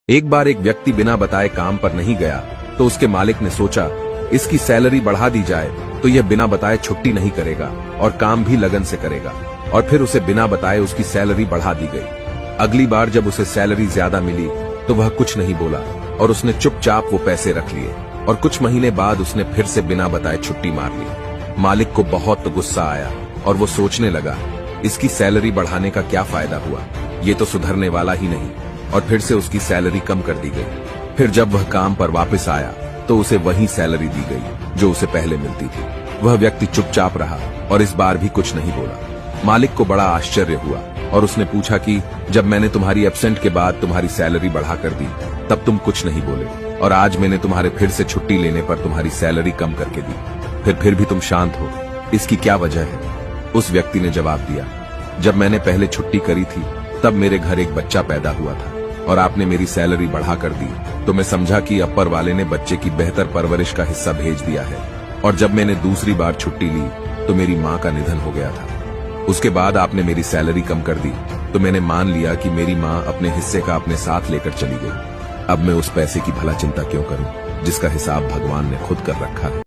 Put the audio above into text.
एक बार एक व्यक्ति बिना बताए काम पर नहीं गया तो उसके मालिक ने सोचा इसकी सैलरी बढ़ा दी जाए तो यह बिना बताए छुट्टी नहीं करेगा और काम भी लगन से करेगा। और फिर उसे बिना बताए उसकी सैलरी बढ़ा दी गई। अगली बार जब उसे सैलरी ज्यादा मिली तो वह कुछ नहीं बोला और उसने चुपचाप वो पैसे रख लिए। और कुछ महीने बाद उसने फिर से बिना बताए छुट्टी मार ली। मालिक को बहुत गुस्सा आया और वो सोचने लगा इसकी सैलरी बढ़ाने का क्या फायदा हुआ, ये तो सुधरने वाला ही नहीं। और फिर से उसकी सैलरी कम कर दी गई। फिर जब वह काम पर वापस आया तो उसे वही सैलरी दी गई जो उसे पहले मिलती थी। वह व्यक्ति चुपचाप रहा और इस बार भी कुछ नहीं बोला। मालिक को बड़ा आश्चर्य हुआ और उसने पूछा कि जब मैंने तुम्हारी एब्सेंट के बाद तुम्हारी सैलरी बढ़ा कर दी तब तुम कुछ नहीं बोले, और आज मैंने तुम्हारे फिर से छुट्टी लेने पर तुम्हारी सैलरी कम करके दी, फिर भी तुम शांत हो, इसकी क्या वजह है? उस व्यक्ति ने जवाब दिया, जब मैंने पहले छुट्टी करी थी तब मेरे घर एक बच्चा पैदा हुआ था और आपने मेरी सैलरी बढ़ा कर दी तो मैं समझा कि अपर वाले ने बच्चे की बेहतर परवरिश का हिस्सा भेज दिया है। और जब मैंने दूसरी बार छुट्टी ली तो मेरी माँ का निधन हो गया था। उसके बाद आपने मेरी सैलरी कम कर दी तो मैंने मान लिया कि मेरी माँ अपने हिस्से का अपने साथ लेकर चली गई। अब मैं उस पैसे की भला चिंता क्यों करूं जिसका हिसाब भगवान ने खुद कर रखा है।